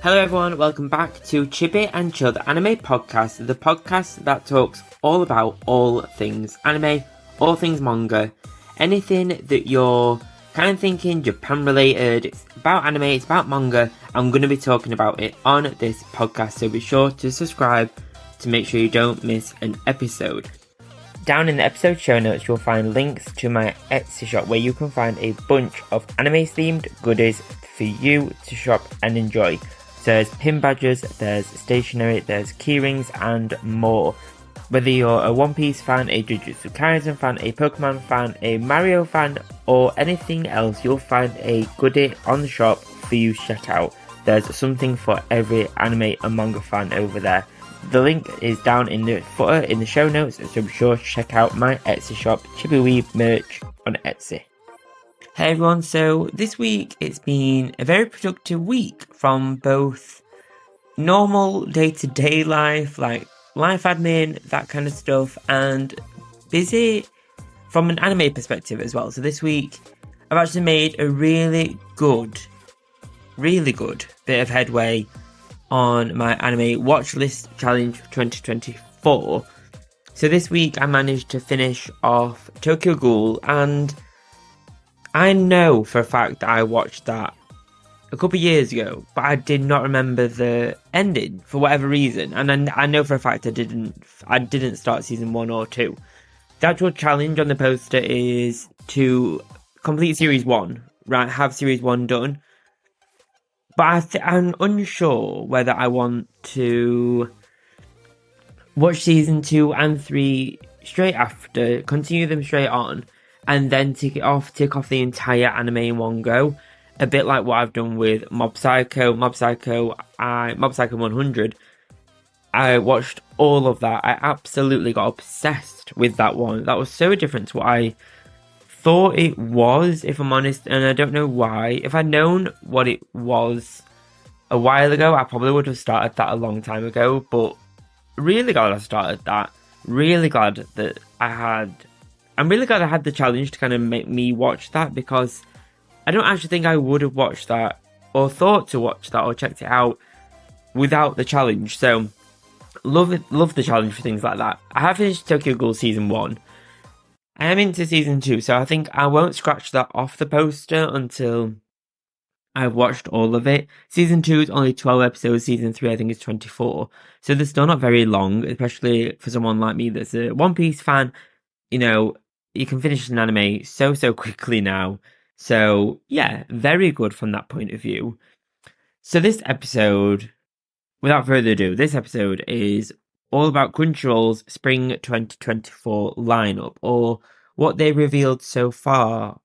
Hello everyone, welcome back to Chibi and Chilled Anime Podcast, the podcast that talks all about all things anime, all things manga, anything that you're kind of thinking Japan related, it's about anime, it's about manga. I'm going to be talking about it on this podcast, so be sure to subscribe to make sure you don't miss an episode. Down in the episode show notes, you'll find links to my Etsy shop where you can find a bunch of anime themed goodies for you to shop and enjoy. So there's pin badges, there's stationery, there's keyrings and more. Whether you're a One Piece fan, a Jujutsu Kaisen fan, a Pokemon fan, a Mario fan, or anything else, you'll find a goodie on the shop for you to check out. There's something for every anime and manga fan over there. The link is down in the footer in the show notes, so be sure to check out my Etsy shop, Chibi Weeb merch on Etsy. Hey everyone, so this week it's been a very productive week from both normal day-to-day life, like life admin, that kind of stuff, and busy from an anime perspective as well. So this week I've actually made a really good bit of headway on my anime watch list challenge for 2024. So this week I managed to finish off Tokyo Ghoul, and I know for a fact that I watched that a couple of years ago, but I did not remember the ending for whatever reason, and I know for a fact I didn't start season 1 or 2. The actual challenge on the poster is to complete series 1, right? Have series 1 done. But I'm unsure whether I want to watch season 2 and 3 straight after, continue them straight on, and then tick off the entire anime in one go. A bit like what I've done with Mob Psycho 100. I watched all of that. I absolutely got obsessed with that one. That was so different to what I thought it was, if I'm honest, and I don't know why. If I'd known what it was a while ago, I probably would have started that a long time ago, but really glad I started that. Really glad that I'm really glad I had the challenge to kind of make me watch that, because I don't actually think I would have watched that or thought to watch that or checked it out without the challenge. So love the challenge for things like that. I have finished Tokyo Ghoul season 1. I am into season 2, so I think I won't scratch that off the poster until I've watched all of it. Season 2 is only 12 episodes, season 3 I think is 24. So they're still not very long, especially for someone like me that's a One Piece fan. You know, you can finish an anime so quickly now. So yeah, very good from that point of view. So this episode, without further ado, this episode is all about Crunchyroll's Spring 2024 lineup, or what they revealed so far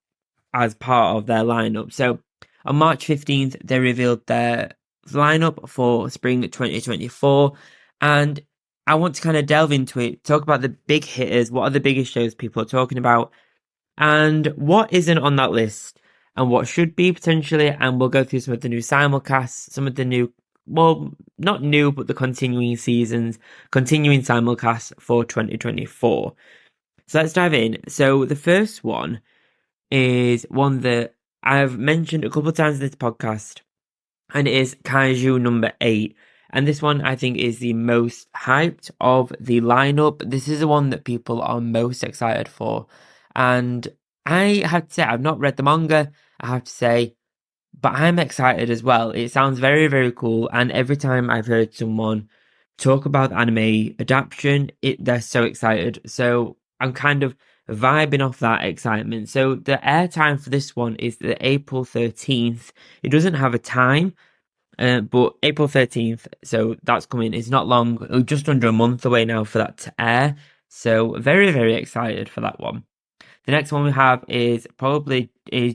as part of their lineup. So on March 15th, they revealed their lineup for Spring 2024, and I want to kind of delve into it, talk about the big hitters, what are the biggest shows people are talking about, and what isn't on that list, and what should be potentially, and we'll go through some of the new simulcasts, some of the new, well, not new, but the continuing simulcasts for 2024. So let's dive in. So the first one is one that I've mentioned a couple of times in this podcast, and it is Kaiju number 8. And this one, I think, is the most hyped of the lineup. This is the one that people are most excited for. And I have to say, I've not read the manga, I have to say, but I'm excited as well. It sounds very, very cool. And every time I've heard someone talk about anime adaptation, they're so excited. So I'm kind of vibing off that excitement. So the airtime for this one is the April 13th. It doesn't have a time. But April 13th, so that's coming. It's not long, just under a month away now for that to air. So very, very excited for that one. The next one we have is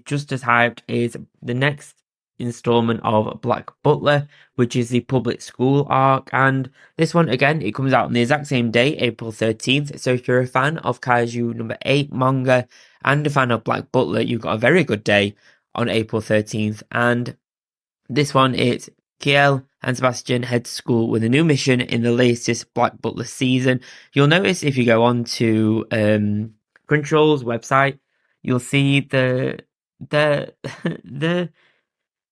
just as hyped, is the next installment of Black Butler, which is the public school arc. And this one, again, it comes out on the exact same day, April 13th. So if you're a fan of Kaiju number 8 manga and a fan of Black Butler, you've got a very good day on April 13th. And this one, it's Kiel and Sebastian head to school with a new mission in the latest Black Butler season. You'll notice if you go on to Crunchyroll's website, you'll see the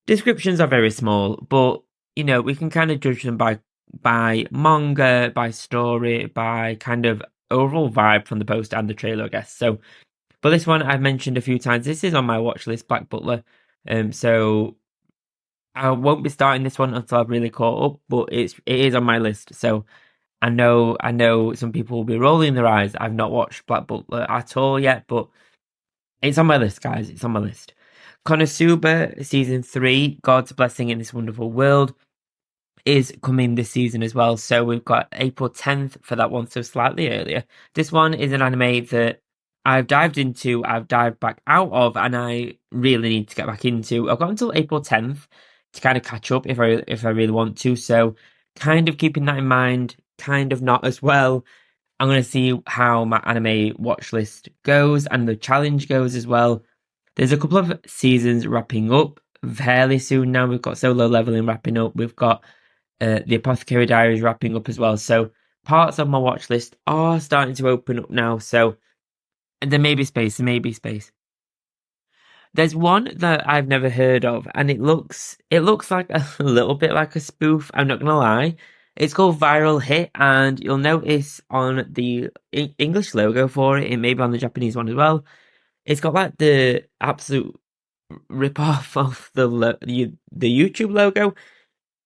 descriptions are very small, but we can kind of judge them by manga, by story, by kind of overall vibe from the poster and the trailer, I guess. So, but this one I've mentioned a few times. This is on my watch list, Black Butler. So I won't be starting this one until I've really caught up, but it is on my list. So I know some people will be rolling their eyes. I've not watched Black Butler at all yet, but it's on my list, guys. It's on my list. Konosuba season 3, God's Blessing in This Wonderful World, is coming this season as well. So we've got April 10th for that one, so slightly earlier. This one is an anime that I've dived back out of, and I really need to get back into. I've got until April 10th to kind of catch up if I really want to. So kind of keeping that in mind, kind of not as well. I'm going to see how my anime watch list goes and the challenge goes as well. There's a couple of seasons wrapping up fairly soon now. We've got Solo Leveling wrapping up. We've got the Apothecary Diaries wrapping up as well. So parts of my watch list are starting to open up now. So there may be space. There may be space. There's one that I've never heard of, and it looks like a little bit like a spoof. I'm not gonna lie. It's called Viral Hit, and you'll notice on the English logo for it, it may be on the Japanese one as well. It's got like the absolute rip off of the YouTube logo.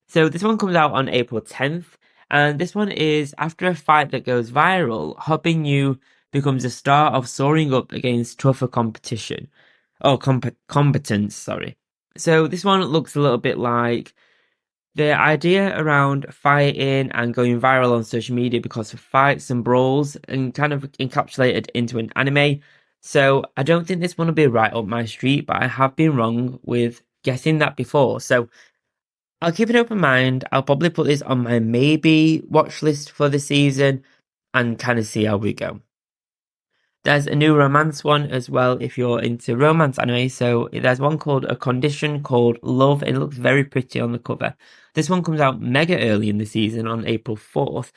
So this one comes out on April 10th, and this one is after a fight that goes viral, Hopping You becomes a star of soaring up against tougher competition. Oh, competence, sorry. So this one looks a little bit like the idea around fighting and going viral on social media because of fights and brawls and kind of encapsulated into an anime. So I don't think this one will be right up my street, but I have been wrong with guessing that before. So I'll keep an open mind. I'll probably put this on my maybe watch list for the season and kind of see how we go. There's a new romance one as well if you're into romance anime. So there's one called A Condition called Love. It looks very pretty on the cover. This one comes out mega early in the season on April 4th.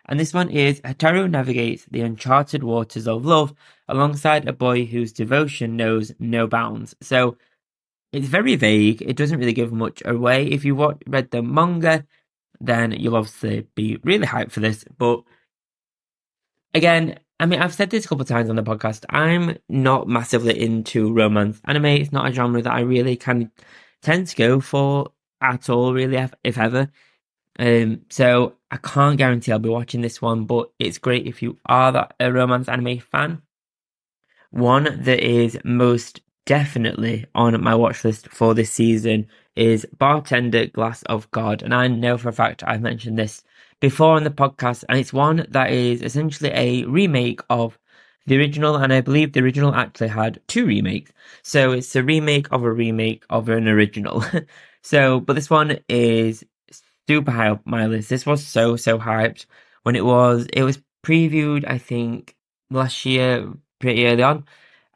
And this one is Hataru navigates the uncharted waters of love alongside a boy whose devotion knows no bounds. So it's very vague. It doesn't really give much away. If you read the manga, then you'll obviously be really hyped for this. But again, I mean, I've said this a couple of times on the podcast. I'm not massively into romance anime. It's not a genre that I really can tend to go for at all, really, if ever. So I can't guarantee I'll be watching this one, but it's great if you are a romance anime fan. One that is most definitely on my watch list for this season is Bartender Glass of God. And I know for a fact I've mentioned this before on the podcast, and it's one that is essentially a remake of the original, and I believe the original actually had two remakes. So it's a remake of an original. But this one is super high up my list. This was so hyped when it was previewed, I think, last year, pretty early on,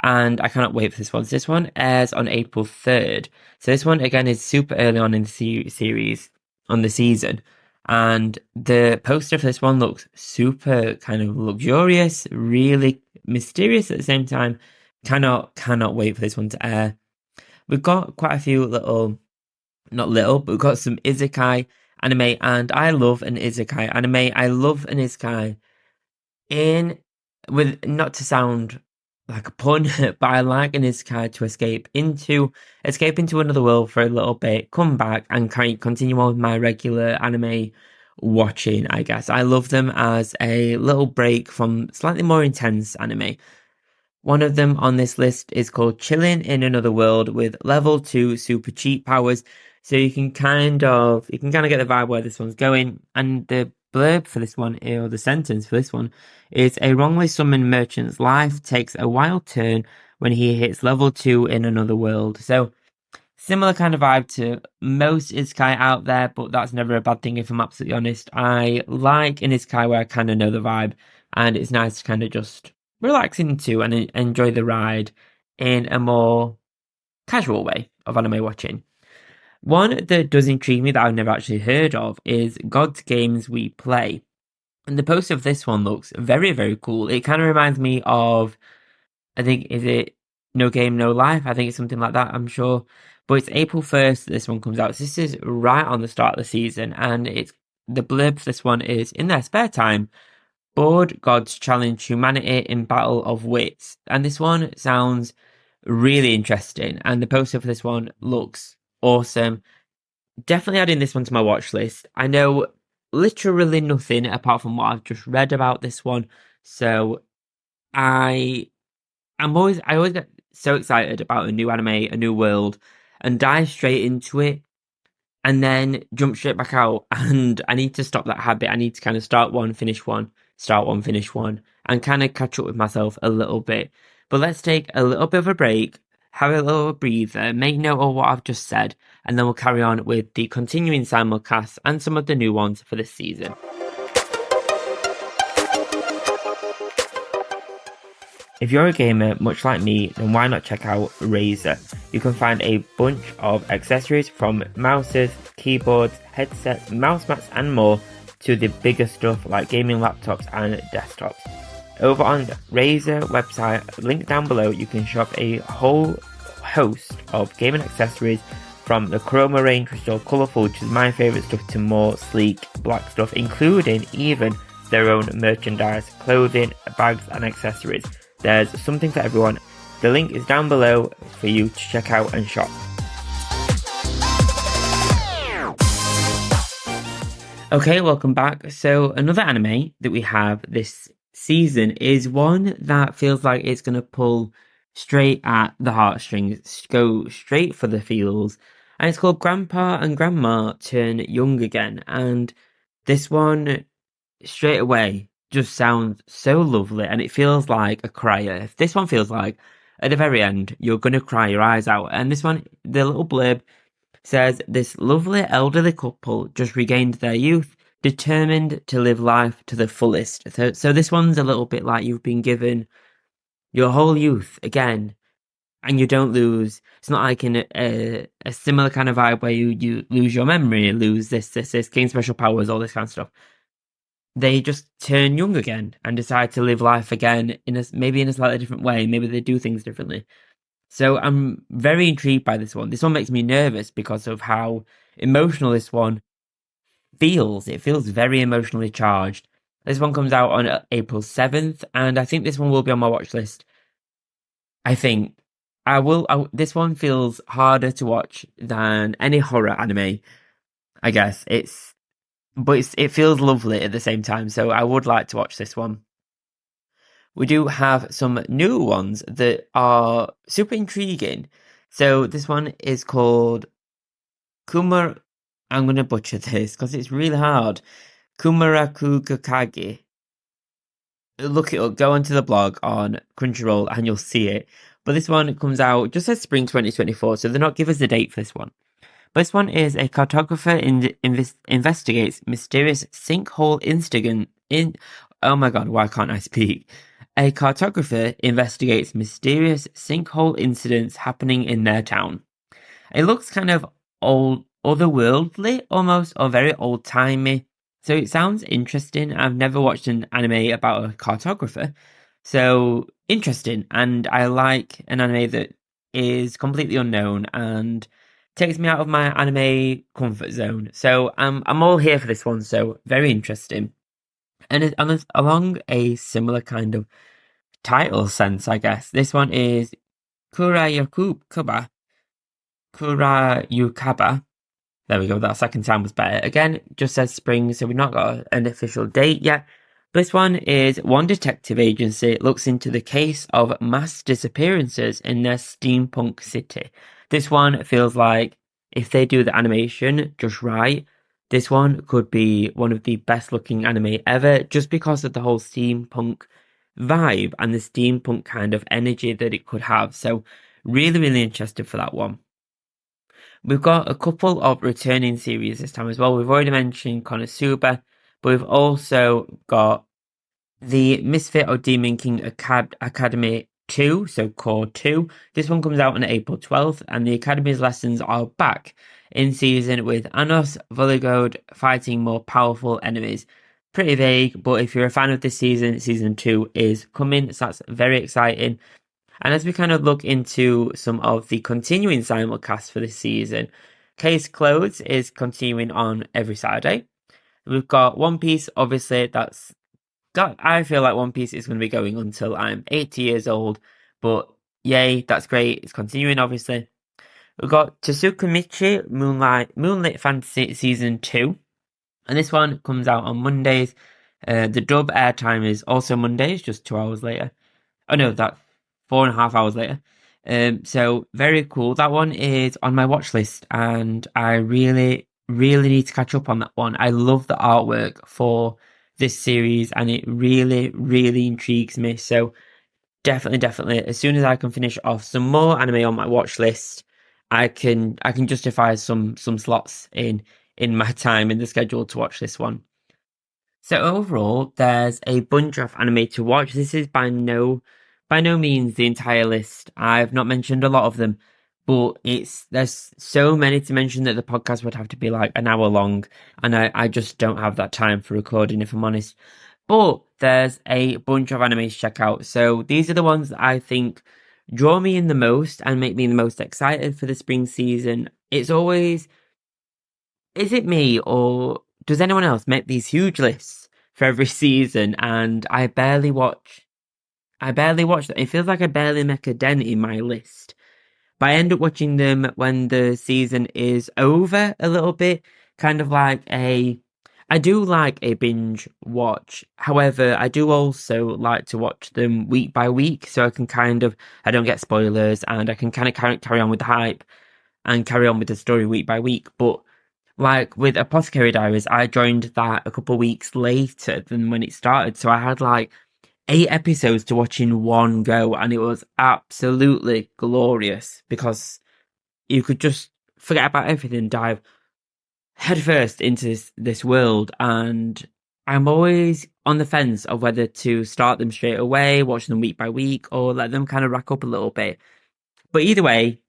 and I cannot wait for this one. So this one airs on April 3rd. So this one again is super early on in the series, on the season, and the poster for this one looks super kind of luxurious, really mysterious at the same time. Cannot wait for this one to air. We've got quite a few little, not little, but we've got some isekai anime, and I love an isekai anime. I love an isekai in, with, not to sound like a pun, but I like an isekai to escape into another world for a little bit, come back and continue on with my regular anime watching, I guess. I love them as a little break from slightly more intense anime. One of them on this list is called Chilling in Another World with level 2 super cheat powers. So you can kind of get the vibe where this one's going. And the blurb for this one, or the sentence for this one, is a wrongly summoned merchant's life takes a wild turn when he hits level 2 in another world. So similar kind of vibe to most isekai out there, but that's never a bad thing if I'm absolutely honest. I like an isekai where I kind of know the vibe, and it's nice to kind of just relax into and enjoy the ride in a more casual way of anime watching. One that does intrigue me that I've never actually heard of is God's Games We Play. And the poster of this one looks very, very cool. It kind of reminds me of, I think, is it No Game, No Life? I think it's something like that, I'm sure. But it's April 1st that this one comes out. So this is right on the start of the season, and it's the blurb for this one is in their spare time, bored gods challenge humanity in battle of wits. And this one sounds really interesting, and the poster for this one looks awesome. Definitely adding this one to my watch list. I know literally nothing apart from what I've just read about this one, so I I always get so excited about a new anime, a new world, and dive straight into it and then jump straight back out. And I need to stop that habit. I need to kind of start one, finish one, start one, finish one, and kind of catch up with myself a little bit. But let's take a little bit of a break, have a little breather, make note of what I've just said, and then we'll carry on with the continuing simulcasts and some of the new ones for this season. If you're a gamer much like me, then why not check out Razer? You can find a bunch of accessories from mouses, keyboards, headsets, mouse mats and more to the bigger stuff like gaming laptops and desktops. Over on the Razer website, linked down below, you can shop a whole host of gaming accessories from the Chroma range, which is all colourful, which is my favourite stuff, to more sleek black stuff, including even their own merchandise, clothing, bags and accessories. There's something for everyone. The link is down below for you to check out and shop. Okay, welcome back. So another anime that we have this season is one that feels like it's going to pull straight at the heartstrings, go straight for the feels. And it's called Grandpa and Grandma Turn Young Again. And this one, straight away, just sounds so lovely, and it feels like a crier. If this one feels like at the very end you're gonna cry your eyes out, and this one, the little blurb says this lovely elderly couple just regained their youth, determined to live life to the fullest. So this one's a little bit like you've been given your whole youth again, and you don't lose. It's not like in a similar kind of vibe where you lose your memory, lose this, gain special powers, all this kind of stuff. They just turn young again and decide to live life again maybe in a slightly different way. Maybe they do things differently. So I'm very intrigued by this one. This one makes me nervous because of how emotional this one feels. It feels very emotionally charged. This one comes out on April 7th, and I think this one will be on my watch list. I think this one feels harder to watch than any horror anime, I guess. But it feels lovely at the same time, so I would like to watch this one. We do have some new ones that are super intriguing. So this one is called Kumar. I'm going to butcher this because it's really hard. Kumarakugakage. Look it up, go onto the blog on Crunchyroll and you'll see it. But this one comes out just as spring 2024, so they're not give us a date for this one. This one is a cartographer investigates mysterious sinkhole incident in. Oh my god, why can't I speak? A cartographer investigates mysterious sinkhole incidents happening in their town. It looks kind of old, otherworldly almost, or very old timey. So it sounds interesting. I've never watched an anime about a cartographer. So interesting. And I like an anime that is completely unknown and takes me out of my anime comfort zone. So I'm all here for this one. So very interesting. And along a similar kind of title sense, I guess. This one is Kurayukaba. Kurayukaba. There we go. That second time was better. Again, just says spring, so we've not got an official date yet. This one is one detective agency looks into the case of mass disappearances in their steampunk city. This one feels like if they do the animation just right, this one could be one of the best looking anime ever just because of the whole steampunk vibe and the steampunk kind of energy that it could have. So really, really interested for that one. We've got a couple of returning series this time as well. We've already mentioned Konosuba, but we've also got the Misfit or Demon King Academy 2, so Core 2. This one comes out on April 12th, and the Academy's lessons are back in season with Anos Vologode fighting more powerful enemies. Pretty vague, but if you're a fan of this season, season 2 is coming, so that's very exciting. And as we kind of look into some of the continuing simulcasts for this season, Case Closed is continuing on every Saturday. We've got One Piece, obviously, I feel like One Piece is going to be going until I'm 80 years old, but yay, that's great. It's continuing, obviously. We've got Tsuka Michi Moonlit Fantasy Season 2, and this one comes out on Mondays. The dub airtime is also Mondays, just 2 hours later. Oh no, that's 4.5 hours later. So very cool. That one is on my watch list, and I really, really need to catch up on that one. I love the artwork for this series, and it really, really intrigues me. So definitely, as soon as I can finish off some more anime on my watch list, I can justify some slots in my time in the schedule to watch this one. So overall, there's a bunch of anime to watch. This is by no means the entire list. I've not mentioned a lot of them, but there's so many to mention that the podcast would have to be like an hour long, and I just don't have that time for recording, if I'm honest. But there's a bunch of anime to check out. So these are the ones that I think draw me in the most and make me the most excited for the spring season. It's always, is it me or does anyone else make these huge lists for every season? And I barely watch them. It feels like I barely make a dent in my list. But I end up watching them when the season is over a little bit. Kind of like I do like a binge watch. However, I do also like to watch them week by week. So I don't get spoilers and I can kind of carry on with the hype and carry on with the story week by week. But like with Apothecary Diaries, I joined that a couple of weeks later than when it started. So I had like 8 episodes to watch in one go, and it was absolutely glorious because you could just forget about everything, dive headfirst into this world. And I'm always on the fence of whether to start them straight away, watch them week by week, or let them kind of rack up a little bit. But either way,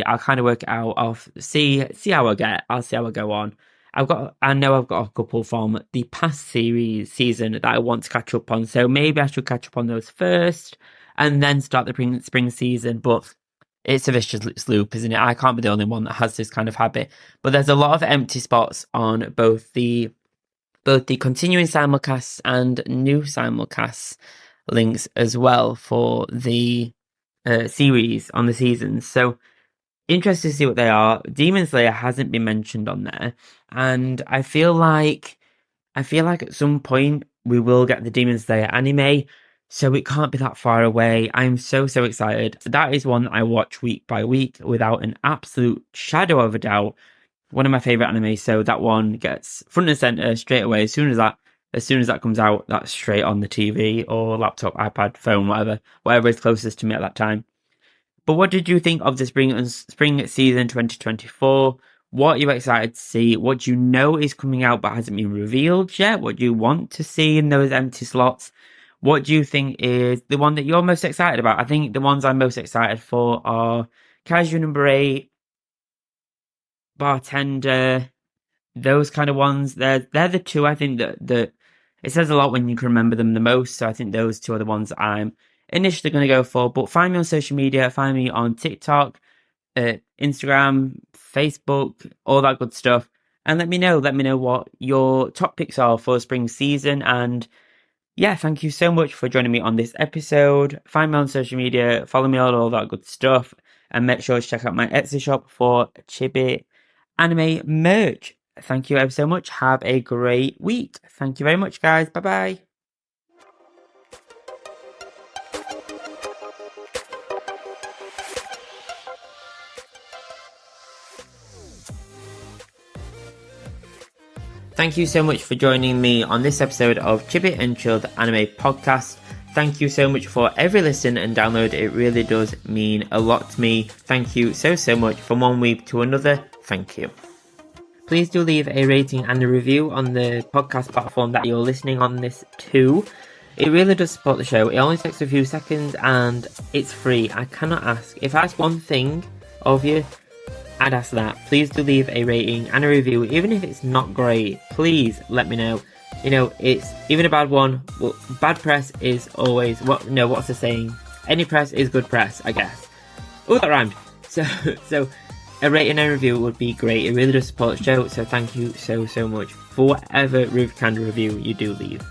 I'll kind of work it out. I'll see how I get. I'll see how I go on. I know I've got a couple from the past season that I want to catch up on. So maybe I should catch up on those first, and then start the spring season. But it's a vicious loop, isn't it? I can't be the only one that has this kind of habit. But there's a lot of empty spots on both the continuing simulcasts and new simulcasts links as well for the series on the seasons. So interested to see what they are. Demon Slayer hasn't been mentioned on there, and I feel like at some point we will get the Demon Slayer anime, so it can't be that far away. I'm so excited. That is one that I watch week by week without an absolute shadow of a doubt. One of my favorite animes, so that one gets front and center straight away. As soon as that comes out, that's straight on the TV or laptop, iPad, phone, whatever is closest to me at that time. But what did you think of the spring season 2024? What are you excited to see? What do you know is coming out but hasn't been revealed yet? What do you want to see in those empty slots? What do you think is the one that you're most excited about? I think the ones I'm most excited for are Casual Number 8, Bartender, those kind of ones. They're the two I think that it says a lot when you can remember them the most. So I think those two are the ones that I'm initially going to go for. But find me on social media. Find me on TikTok, Instagram, Facebook, all that good stuff. And let me know what your top picks are for spring season. And yeah, thank you so much for joining me on this episode. Find me on social media, follow me on all that good stuff, and make sure to check out my Etsy shop for Chibi Anime merch. Thank you ever so much. Have a great week. Thank you very much, guys. Bye bye. Thank you so much for joining me on this episode of Chibi and Chilled Anime Podcast. Thank you so much for every listen and download. It really does mean a lot to me. Thank you so much from one week to another. Thank you. Please do leave a rating and a review on the podcast platform that you're listening on this to. It really does support the show. It only takes a few seconds and it's free. I cannot ask. If I ask one thing of you, I'd ask that. Please do leave a rating and a review. Even if it's not great, please let me know. You know, it's even a bad one. Well, bad press is always what's the saying? any press is good press, I guess. Oh, that rhymed. So a rating and review would be great. It really does support the show, so thank you so much for whatever kind of review you do leave.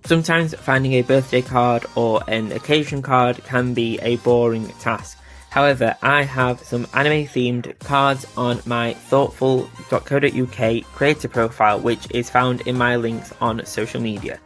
Sometimes finding a birthday card or an occasion card can be a boring task. However, I have some anime themed cards on my Thortful.co.uk creator profile, which is found in my links on social media.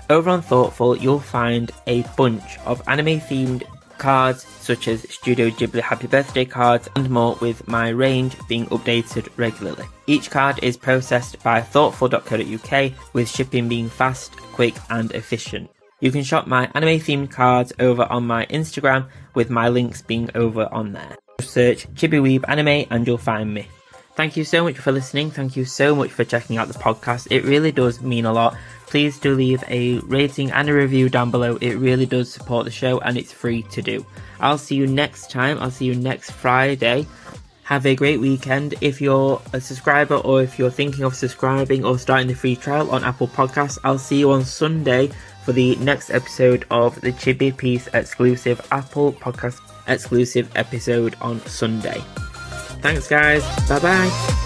Over on Thortful, you'll find a bunch of anime themed cards such as Studio Ghibli Happy Birthday cards and more, with my range being updated regularly. Each card is processed by Thortful.co.uk, with shipping being fast, quick and efficient. You can shop my anime themed cards over on my Instagram, with my links being over on there. Just search Chibi Weeb Anime and you'll find me. Thank you so much for listening. Thank you so much for checking out the podcast. It really does mean a lot. Please do leave a rating and a review down below. It really does support the show and it's free to do. I'll see you next time. I'll see you next Friday. Have a great weekend. If you're a subscriber or if you're thinking of subscribing or starting the free trial on Apple Podcasts, I'll see you on Sunday for the next episode of the Chibi Piece exclusive Apple Podcast exclusive episode on Sunday. Thanks guys. Bye bye.